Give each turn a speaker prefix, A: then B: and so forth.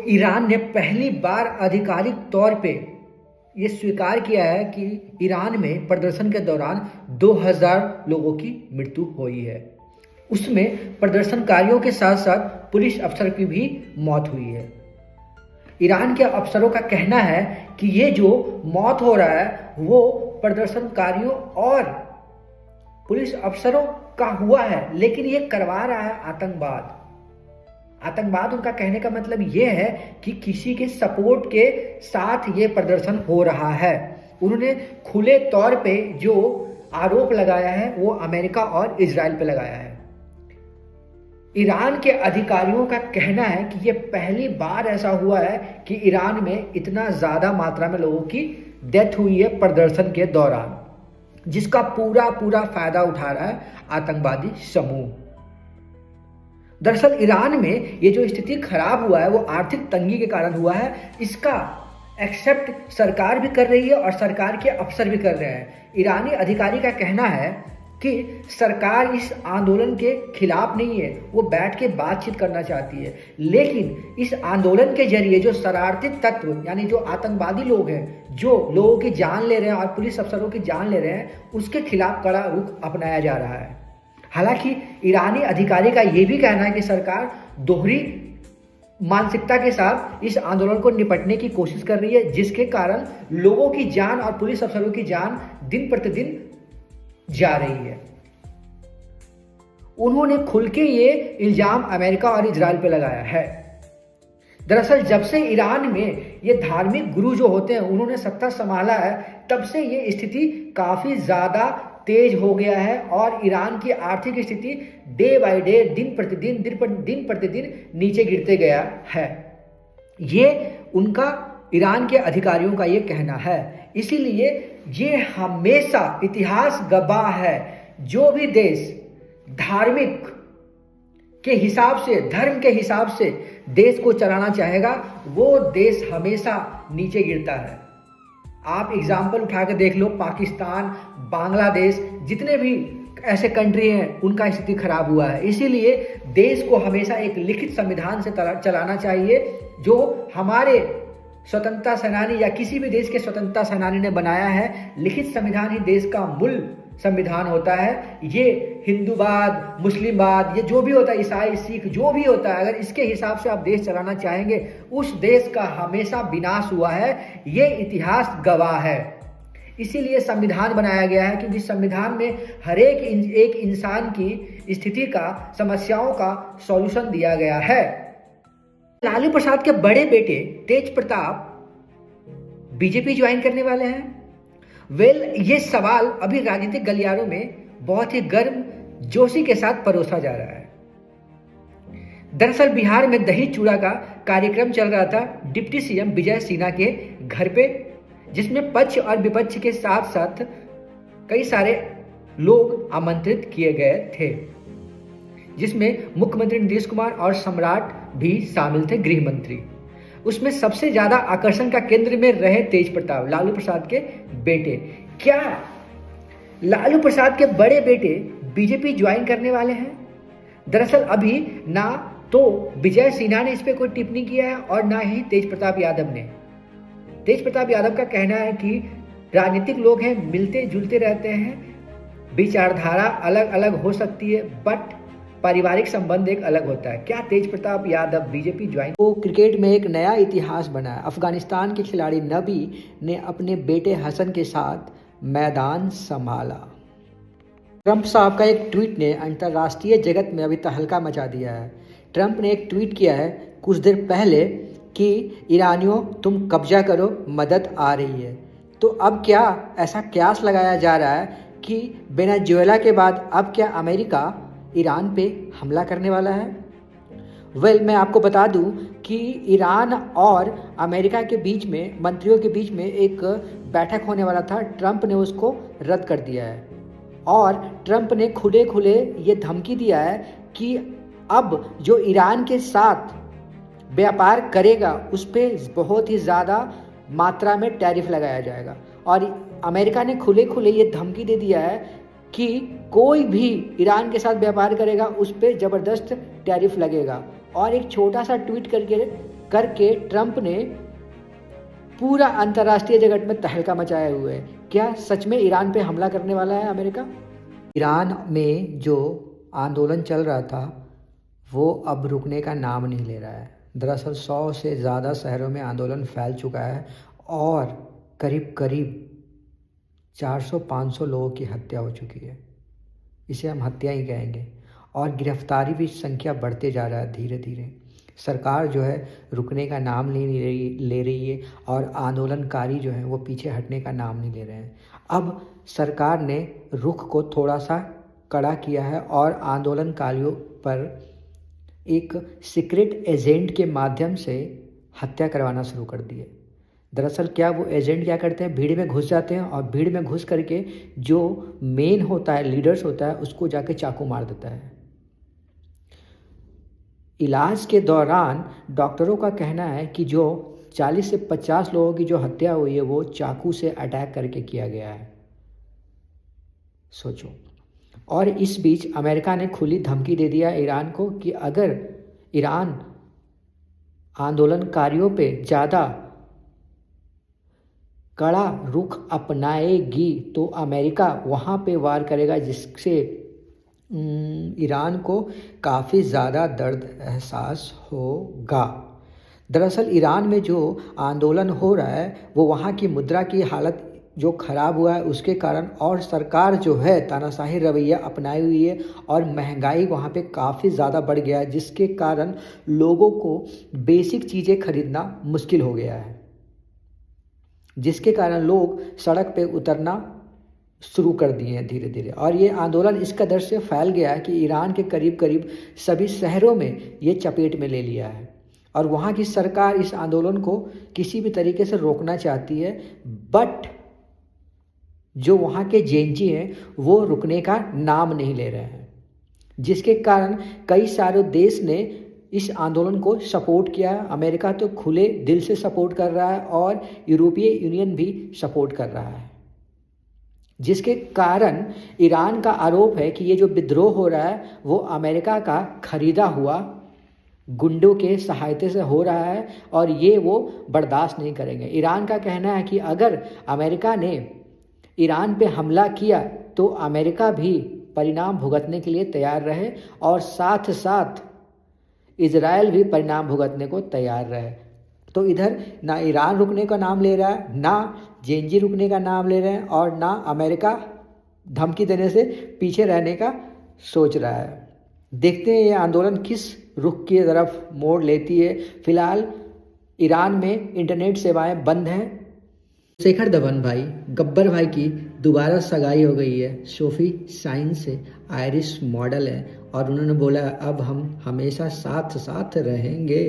A: Iran ने पहली बार आधिकारिक तौर पे ये स्वीकार किया है कि ईरान में प्रदर्शन के दौरान 2000 लोगों की मृत्यु हुई है। उसमें प्रदर्शनकारियों के साथ साथ पुलिस अफसर की भी मौत हुई है। ईरान के अफसरों का कहना है कि ये जो मौत हो रहा है वो प्रदर्शनकारियों और पुलिस अफसरों का हुआ है, लेकिन ये करवा रहा है आतंकवाद। आतंकवाद उनका कहने का मतलब ये है कि किसी के सपोर्ट के साथ ये प्रदर्शन हो रहा है। उन्होंने खुले तौर पे जो आरोप लगाया है वो अमेरिका और इजराइल पे लगाया है। ईरान के अधिकारियों का कहना है कि ये पहली बार ऐसा हुआ है कि ईरान में इतना ज़्यादा मात्रा में लोगों की डेथ हुई है प्रदर्शन के दौरान, जिसका पूरा फायदा उठा रहा है आतंकवादी समूह। दरअसल ईरान में ये जो स्थिति खराब हुआ है वो आर्थिक तंगी के कारण हुआ है। इसका एक्सेप्ट सरकार भी कर रही है और सरकार के अफसर भी कर रहे हैं। ईरानी अधिकारी का कहना है कि सरकार इस आंदोलन के खिलाफ नहीं है, वो बैठ के बातचीत करना चाहती है, लेकिन इस आंदोलन के जरिए जो शरारती तत्व यानी जो आतंकवादी लोग हैं, जो लोगों की जान ले रहे हैं और पुलिस अफसरों की जान ले रहे हैं, उसके खिलाफ कड़ा रुख अपनाया जा रहा है। हालांकि ईरानी अधिकारी का ये भी कहना है कि सरकार दोहरी मानसिकता के साथ इस आंदोलन को निपटने की कोशिश कर रही है, जिसके कारण लोगों की जान और पुलिस अफसरों की जान दिन प्रतिदिन जा रही है। उन्होंने खुल के ये इल्जाम अमेरिका और इजराइल पे लगाया है। दरअसल जब से ईरान में ये धार्मिक गुरु जो होते हैं उन्होंने सत्ता संभाला है, तब से ये स्थिति काफी ज्यादा तेज हो गया है और ईरान की आर्थिक स्थिति डे बाय डे दिन प्रतिदिन नीचे गिरते गया है। ये उनका ईरान के अधिकारियों का ये कहना है। इसीलिए ये हमेशा इतिहास गवाह है, जो भी देश धार्मिक के हिसाब से, धर्म के हिसाब से देश को चलाना चाहेगा, वो देश हमेशा नीचे गिरता है। आप एग्जाम्पल उठा के देख लो, पाकिस्तान, बांग्लादेश, जितने भी ऐसे कंट्री हैं उनका स्थिति खराब हुआ है। इसीलिए देश को हमेशा एक लिखित संविधान से चलाना चाहिए, जो हमारे स्वतंत्रता सेनानी या किसी भी देश के स्वतंत्रता सेनानी ने बनाया है। लिखित संविधान ही देश का मूल संविधान होता है। ये हिंदूवाद, मुस्लिमवाद, ये जो भी होता है, ईसाई, सिख, जो भी होता है, अगर इसके हिसाब से आप देश चलाना चाहेंगे, उस देश का हमेशा विनाश हुआ है। ये इतिहास गवाह है। इसीलिए संविधान बनाया गया है, क्योंकि संविधान में हर एक इंसान की स्थिति का, समस्याओं का सॉल्यूशन दिया गया है। लालू प्रसाद के बड़े बेटे तेज प्रताप बीजेपी ज्वाइन करने वाले हैं। ये सवाल अभी राजनीतिक गलियारों में बहुत ही गर्म जोशी के साथ परोसा जा रहा है। दरअसल बिहार में दही चूड़ा का कार्यक्रम चल रहा था डिप्टी सीएम विजय सिन्हा के घर पे, जिसमें पक्ष और विपक्ष के साथ साथ कई सारे लोग आमंत्रित किए गए थे, जिसमें मुख्यमंत्री नीतीश कुमार और सम्राट भी शामिल थे, गृह मंत्री। उसमें सबसे ज्यादा आकर्षण का केंद्र में रहे तेज प्रताप, लालू प्रसाद के बेटे। क्या लालू प्रसाद के बड़े बेटे बीजेपी ज्वाइन करने वाले हैं? दरअसल अभी ना तो विजय सिन्हा ने इस पे कोई टिप्पणी किया है और ना ही तेज प्रताप यादव ने। तेज प्रताप यादव का कहना है कि राजनीतिक लोग हैं, मिलते जुलते रहते हैं, विचारधारा अलग अलग हो सकती है, बट पारिवारिक संबंध एक अलग होता है। क्या तेज प्रताप यादव बीजेपी ज्वाइन? तो क्रिकेट में एक नया इतिहास बना है। अफगानिस्तान के खिलाड़ी नबी ने अपने बेटे हसन के साथ मैदान संभाला। ट्रंप साहब का एक ट्वीट ने अंतर्राष्ट्रीय जगत में अभी तहलका मचा दिया है। ट्रंप ने एक ट्वीट किया है कुछ देर पहले कि ईरानियों तुम कब्जा करो, मदद आ रही है। तो अब क्या ऐसा कयास लगाया जा रहा है कि वेनेजुएला के बाद अब क्या अमेरिका ईरान पे हमला करने वाला है? मैं आपको बता दूं कि ईरान और अमेरिका के बीच में, मंत्रियों के बीच में एक बैठक होने वाला था। ट्रंप ने उसको रद्द कर दिया है और ट्रंप ने खुले ये धमकी दिया है कि अब जो ईरान के साथ व्यापार करेगा उस पर बहुत ही ज़्यादा मात्रा में टैरिफ लगाया जाएगा। और अमेरिका ने खुले ये धमकी दे दिया है कि कोई भी ईरान के साथ व्यापार करेगा उस पर ज़बरदस्त टैरिफ लगेगा। और एक छोटा सा ट्वीट करके करके ट्रंप ने पूरा अंतर्राष्ट्रीय जगत में तहलका मचाए हुए है। क्या सच में ईरान पे हमला करने वाला है अमेरिका? ईरान में जो आंदोलन चल रहा था वो अब रुकने का नाम नहीं ले रहा है। दरअसल 100 से ज़्यादा शहरों में आंदोलन फैल चुका है और करीब करीब 400-500 लोगों की हत्या हो चुकी है। इसे हम हत्या ही कहेंगे। और गिरफ्तारी भी संख्या बढ़ते जा रहा है धीरे धीरे। सरकार जो है रुकने का नाम नहीं ले रही है और आंदोलनकारी जो हैं वो पीछे हटने का नाम नहीं ले रहे हैं। अब सरकार ने रुख को थोड़ा सा कड़ा किया है और आंदोलनकारियों पर एक सीक्रेट एजेंट के माध्यम से हत्या करवाना शुरू कर दिए। दरअसल क्या वो एजेंट क्या करते हैं, भीड़ में घुस जाते हैं और भीड़ में घुस करके जो मेन होता है, लीडर्स होता है, उसको जाके चाकू मार देता है। इलाज के दौरान डॉक्टरों का कहना है कि जो 40 से 50 लोगों की जो हत्या हुई है वो चाकू से अटैक करके किया गया है। सोचो। और इस बीच अमेरिका ने खुली धमकी दे दिया ईरान को कि अगर ईरान आंदोलनकारियों पे ज़्यादा कड़ा रुख अपनाएगी तो अमेरिका वहाँ पे वार करेगा, जिससे ईरान को काफ़ी ज़्यादा दर्द एहसास होगा। दरअसल ईरान में जो आंदोलन हो रहा है वो वहाँ की मुद्रा की हालत जो ख़राब हुआ है उसके कारण, और सरकार जो है तानाशाही रवैया अपनाई हुई है और महंगाई वहाँ पे काफ़ी ज़्यादा बढ़ गया है, जिसके कारण लोगों को बेसिक चीज़ें खरीदना मुश्किल हो गया है, जिसके कारण लोग सड़क पे उतरना शुरू कर दिए हैं धीरे धीरे। और ये आंदोलन इस कदर से फैल गया है कि ईरान के करीब करीब सभी शहरों में ये चपेट में ले लिया है और वहाँ की सरकार इस आंदोलन को किसी भी तरीके से रोकना चाहती है, बट जो वहाँ के जेनजी हैं वो रुकने का नाम नहीं ले रहे हैं, जिसके कारण कई सारे देश ने इस आंदोलन को सपोर्ट किया है। अमेरिका तो खुले दिल से सपोर्ट कर रहा है और यूरोपीय यूनियन भी सपोर्ट कर रहा है, जिसके कारण ईरान का आरोप है कि ये जो विद्रोह हो रहा है वो अमेरिका का खरीदा हुआ गुंडों के सहायता से हो रहा है और ये वो बर्दाश्त नहीं करेंगे। ईरान का कहना है कि अगर अमेरिका ने ईरान पे हमला किया तो अमेरिका भी परिणाम भुगतने के लिए तैयार रहे और साथ साथ इजराइल भी परिणाम भुगतने को तैयार रहे। तो इधर ना ईरान रुकने का नाम ले रहा है, ना जेनजी रुकने का नाम ले रहे हैं और ना अमेरिका धमकी देने से पीछे रहने का सोच रहा है। देखते हैं ये आंदोलन किस रुख की तरफ मोड़ लेती है। फिलहाल ईरान में इंटरनेट सेवाएं बंद हैं। शेखर धवन भाई, गब्बर भाई की दोबारा सगाई हो गई है। सोफी शाइन से, आयरिश मॉडल है और उन्होंने बोला अब हम हमेशा साथ साथ रहेंगे।